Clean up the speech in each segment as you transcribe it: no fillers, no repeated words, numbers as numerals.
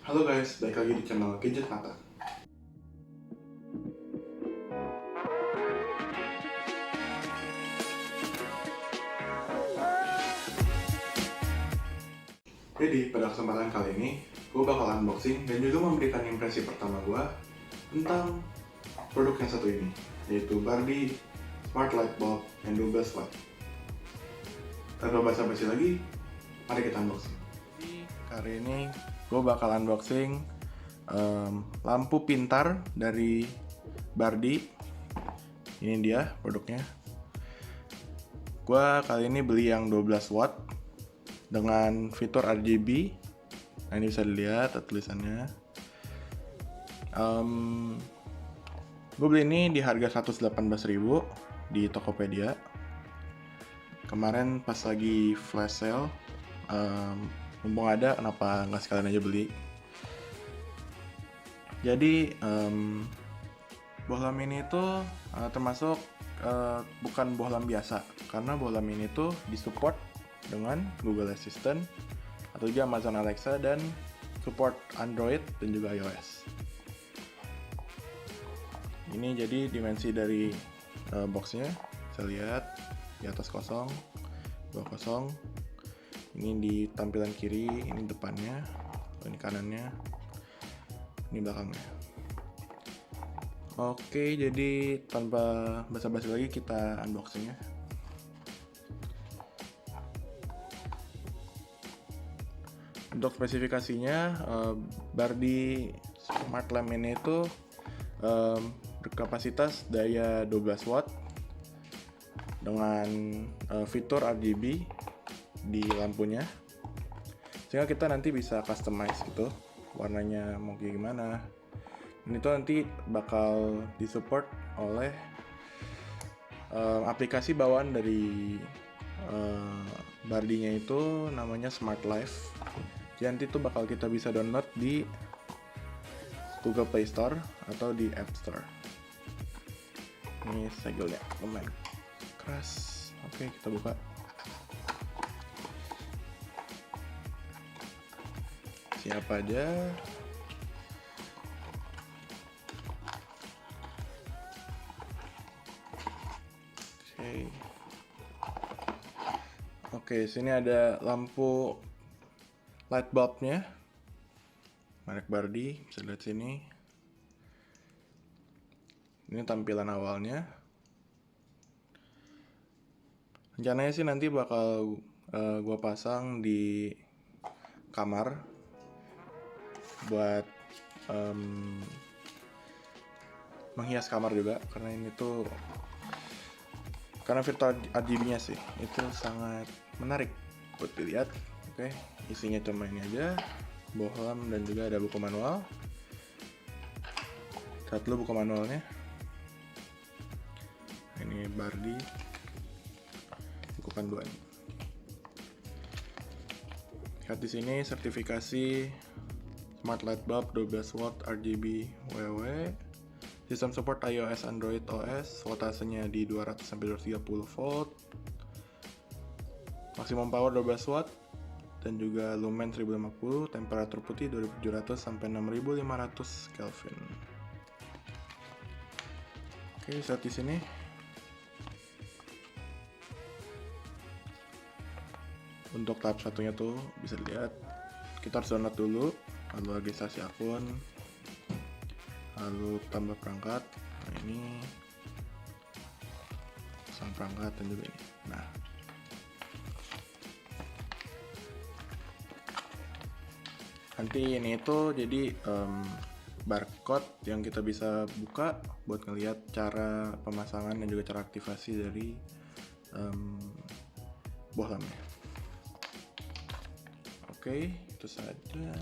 Halo guys, balik lagi di channel Gadget Mata. Jadi pada kesempatan kali ini, gue bakal unboxing dan juga memberikan impresi pertama gue tentang produk yang satu ini, yaitu Barbie Smart Light Bulb yang 12 watt. Tanpa basa-basi lagi, mari kita unboxing. Kali ini gue bakal unboxing lampu pintar dari Barbie. Ini dia produknya. Gue kali ini beli yang 12 watt dengan fitur RGB. Nah, ini bisa dilihat tulisannya. Gue beli ini di harga 118.000 di Tokopedia. Kemarin pas lagi flash sale, mumpung ada, kenapa nggak sekalian aja beli. Jadi bohlam ini tuh termasuk bukan bohlam biasa, karena bohlam ini tuh disupport dengan Google Assistant atau juga Amazon Alexa dan support Android dan juga iOS. Ini jadi dimensi dari boxnya, bisa lihat di atas kosong, bawah kosong. Ini di tampilan kiri, ini depannya, ini kanannya, ini belakangnya. Oke, jadi tanpa basa-basi lagi kita unboxing ya. Untuk spesifikasinya, Barbie Smart Lamp ini itu berkapasitas daya 12 watt dengan fitur RGB di lampunya, sehingga kita nanti bisa customize gitu warnanya mau kayak gimana. Ini tuh nanti bakal disupport oleh aplikasi bawaan dari Barbie-nya itu namanya Smart Life. Jadi nanti tuh bakal kita bisa download di Google Play Store atau di App Store. Ini segelnya lumayan keras. Oke, kita buka. Siapa aja? Oke, sini ada lampu light bulbnya, merek Barbie, bisa lihat sini. Ini tampilan awalnya. Rencananya sih nanti bakal gua pasang di kamar buat menghias kamar juga, karena ini tuh karena fitur RGB-nya sih itu sangat menarik buat dilihat. Oke, isinya cuma ini aja, bohlam dan juga ada buku manual. Lihat dulu buku manualnya. Ini Barbie buku panduan. Lihat di sini sertifikasi Smart Light Bulb 12 watt RGB WW. Sistem support iOS Android OS, voltasenya di 200-230 volt. Maksimum power 12 watt dan juga lumen 1050, temperatur putih 2700-6500 Kelvin. Oke, lihat di sini. Untuk tahap satunya tuh bisa dilihat, kita harus download dulu, lalu registrasi akun, lalu tambah perangkat. Nah, ini pasang perangkat dan juga ini. Nah, nanti ini itu jadi barcode yang kita bisa buka buat ngelihat cara pemasangan dan juga cara aktivasi dari bohlamnya. Oke, itu saja.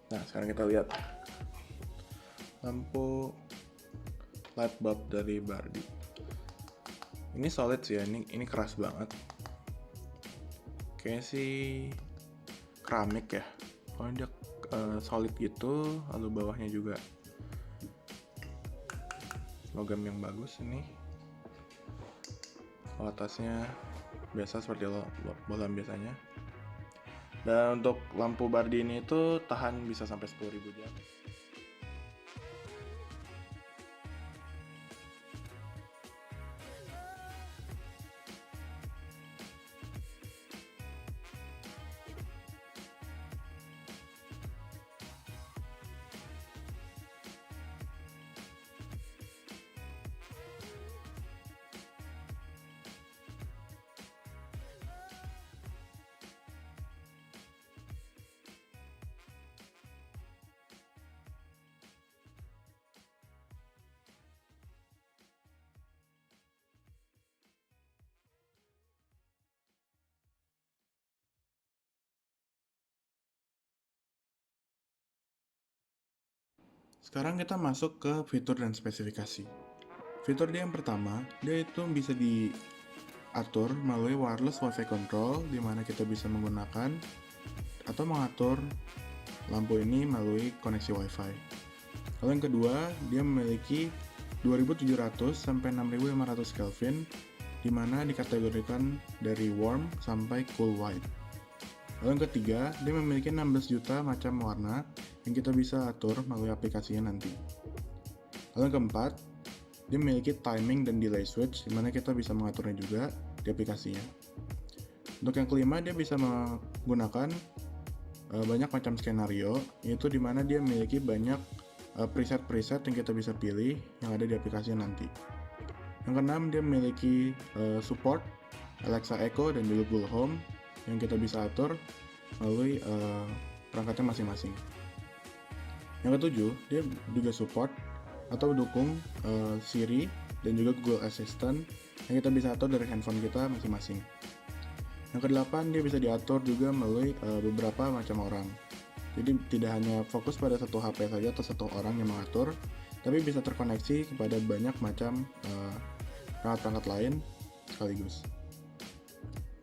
Nah, sekarang kita lihat lampu light bulb dari Barbie. Ini solid sih ya, ini keras banget. Kayaknya sih keramik ya. Oh, dia solid gitu, lalu bawahnya juga logam yang bagus ini. Kalau atasnya biasa seperti bohlam biasanya. Dan untuk lampu Bardi ini itu tahan bisa sampai 10.000 jam. Sekarang kita masuk ke fitur dan spesifikasi. Fitur dia yang pertama, dia itu bisa diatur melalui wireless WiFi control, di mana kita bisa menggunakan atau mengatur lampu ini melalui koneksi WiFi. Lalu yang kedua, dia memiliki 2700 sampai 6500 Kelvin, di mana dikategorikan dari warm sampai cool white. Lalu yang ketiga, dia memiliki 16 juta macam warna yang kita bisa atur melalui aplikasinya nanti. Lalu yang keempat, dia memiliki timing dan delay switch, di mana kita bisa mengaturnya juga di aplikasinya. Untuk yang kelima, dia bisa menggunakan banyak macam skenario, yaitu di mana dia memiliki banyak preset-preset yang kita bisa pilih yang ada di aplikasinya nanti. Yang keenam, dia memiliki support Alexa Echo dan juga Google Home yang kita bisa atur melalui perangkatnya masing-masing. Yang ketujuh, dia juga support atau dukung Siri dan juga Google Assistant yang kita bisa atur dari handphone kita masing-masing. Yang kedelapan, dia bisa diatur juga melalui beberapa macam orang. Jadi tidak hanya fokus pada satu HP saja atau satu orang yang mengatur, tapi bisa terkoneksi kepada banyak macam perangkat-perangkat lain sekaligus.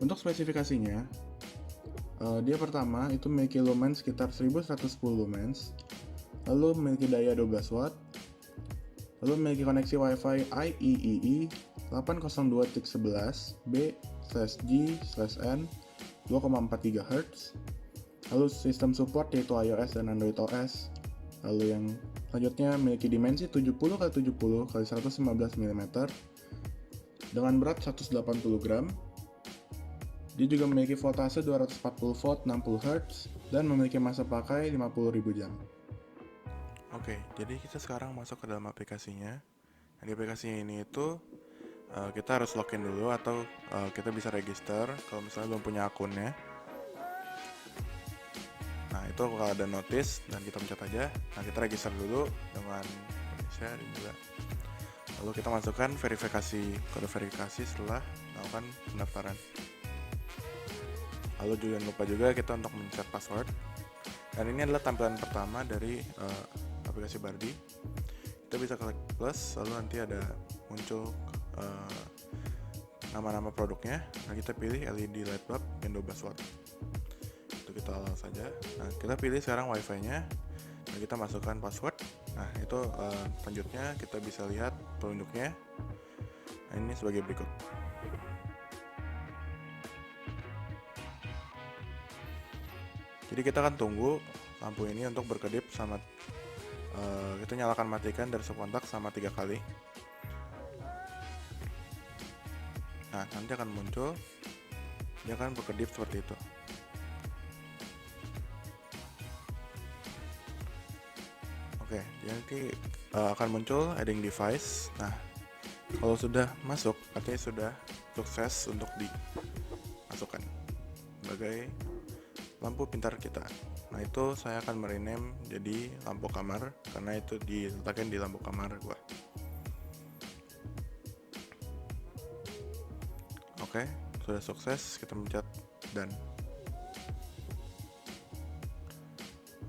Untuk spesifikasinya, dia pertama itu memiliki lumen sekitar 1110 lumens, lalu memiliki daya 12 watt, lalu memiliki koneksi Wi-Fi IEEE 802.11b/g/n 2,4 GHz, lalu sistem support yaitu iOS dan Android OS. Lalu yang selanjutnya memiliki dimensi 70x70x115 mm dengan berat 180 gram. Dia juga memiliki voltase 240 volt 60 Hz dan memiliki masa pakai 50.000 jam. Oke, jadi kita sekarang masuk ke dalam aplikasinya. Nah, di aplikasinya ini itu kita harus login dulu atau kita bisa register kalau misalnya belum punya akunnya. Nah, itu kalau ada notice dan kita pencet aja. Nah, kita register dulu dengan Indonesia dan juga. Lalu kita masukkan kode verifikasi setelah melakukan pendaftaran. Lalu jangan lupa juga kita untuk men-set password. Dan ini adalah tampilan pertama dari aplikasi Bardi. Kita bisa klik plus, lalu nanti ada muncul nama-nama produknya. Nah, kita pilih LED light bulb yang 12 watt. Itu kita allow saja. Nah, kita pilih sekarang Wi-Fi-nya. Nah, kita masukkan password. Nah, itu selanjutnya kita bisa lihat penunjuknya. Nah, ini sebagai berikut. Jadi kita akan tunggu lampu ini untuk berkedip sama kita nyalakan matikan dari subkontak sama 3 kali. Nah, nanti akan muncul, dia akan berkedip seperti itu. Oke, dia nanti akan muncul adding device. Nah, kalau sudah masuk, artinya sudah sukses untuk dimasukkan sebagai lampu pintar kita. Nah, itu saya akan merename jadi lampu kamar karena itu diletakkan di lampu kamar gua. Oke, sudah sukses, kita pencet done.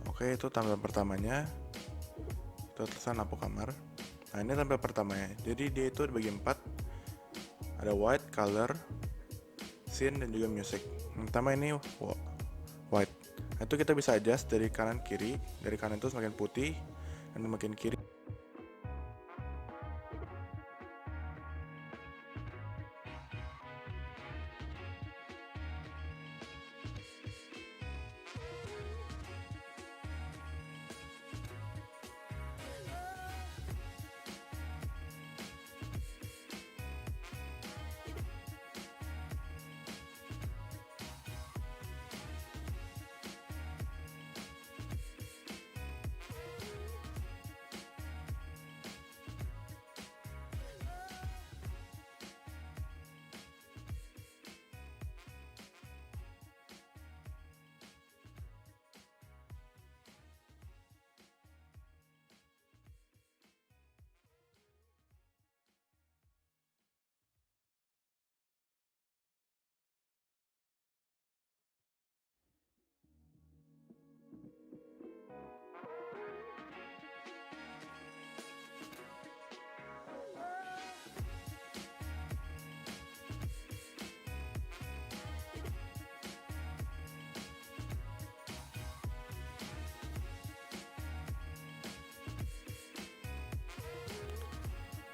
Oke, itu tampilan pertamanya. Itu tulisan lampu kamar. Nah, ini tampilan pertamanya. Jadi dia itu dibagi 4. Ada white, color, scene, dan juga music. Yang pertama ini white. Nah, itu kita bisa adjust dari kanan kiri. Dari kanan itu semakin putih dan semakin kiri.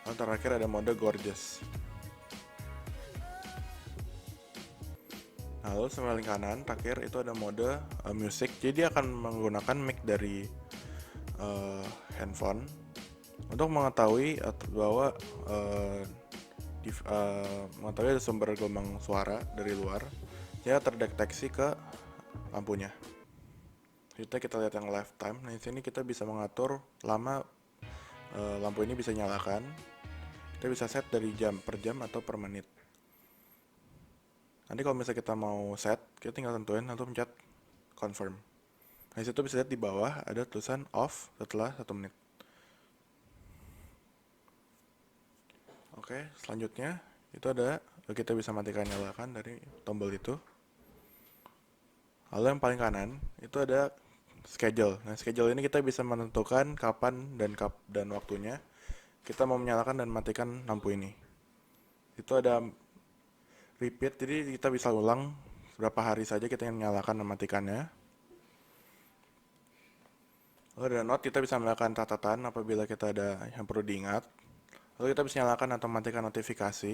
Lalu terakhir ada mode gorgeous. Lalu paling kanan terakhir itu ada mode music. Jadi dia akan menggunakan mic dari handphone untuk mengetahui bahwa mengetahui ada sumber gelombang suara dari luar. Dia terdeteksi ke lampunya. Kita lihat yang lifetime. Nah, di sini kita bisa mengatur lama lampu ini bisa nyalakan. Kita bisa set dari jam per jam atau per menit. Nanti kalau misalnya kita mau set, kita tinggal tentuin atau pencet confirm. Nah, disitu bisa lihat di bawah ada tulisan off setelah 1 menit. Oke, selanjutnya itu ada kita bisa matikan nyalakan dari tombol itu. Lalu yang paling kanan itu ada schedule. Nah, schedule ini kita bisa menentukan kapan dan waktunya kita mau menyalakan dan matikan lampu ini. Itu ada repeat, jadi kita bisa ulang berapa hari saja kita ingin menyalakan dan matikannya. Lalu ada note, kita bisa melakukan catatan apabila kita ada yang perlu diingat. Lalu kita bisa nyalakan atau matikan notifikasi.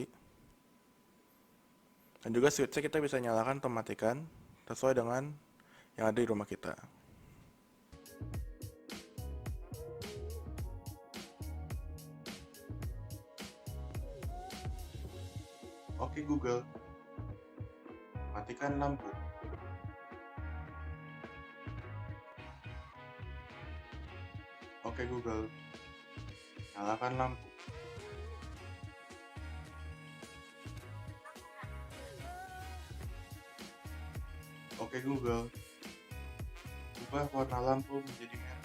Dan juga switch-nya kita bisa nyalakan atau matikan sesuai dengan yang ada di rumah kita. Oke Google, matikan lampu. Oke Google, nyalakan lampu. Oke Google, ubah warna lampu menjadi merah.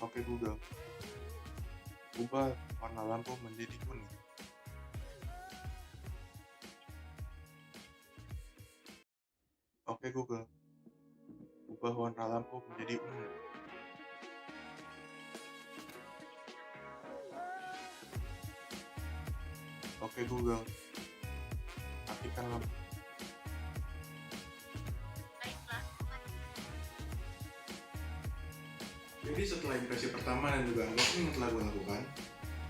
Oke Google, ubah warna lampu menjadi kuning. Oke Google, ubah warna lampu menjadi ungu. Oke Google, matikan lampu. Jadi setelah impresi pertama dan juga unboxing yang telah gue lakukan,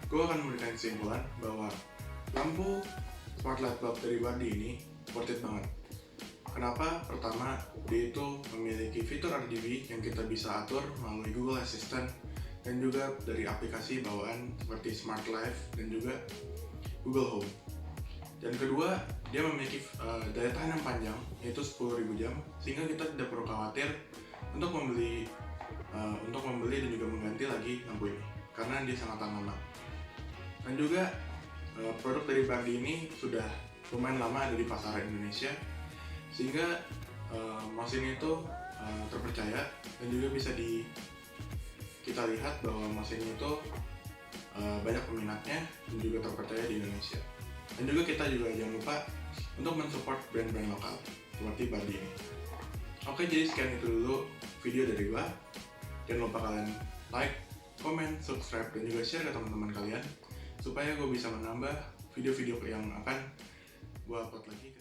gue akan memberikan kesimpulan bahwa lampu smart light bulb dari Bardi ini worth it banget. Kenapa? Pertama, dia itu memiliki fitur RGB yang kita bisa atur melalui Google Assistant dan juga dari aplikasi bawaan seperti Smart Life dan juga Google Home. Dan kedua, dia memiliki daya tahan yang panjang, yaitu 10.000 jam, sehingga kita tidak perlu khawatir untuk membeli dan juga mengganti lagi lampu ini, karena dia sangat tahan lama. Dan juga produk dari Bardi ini sudah lumayan lama ada di pasaran Indonesia, sehingga mesin itu terpercaya dan juga bisa kita lihat bahwa mesin itu banyak peminatnya dan juga terpercaya di Indonesia. Dan juga kita juga jangan lupa untuk mensupport brand-brand lokal seperti Bardi ini. Oke, jadi sekian itu dulu video dari gua. Jangan lupa kalian like, comment, subscribe, dan juga share ke teman-teman kalian supaya gue bisa menambah video-video yang akan gue upload lagi.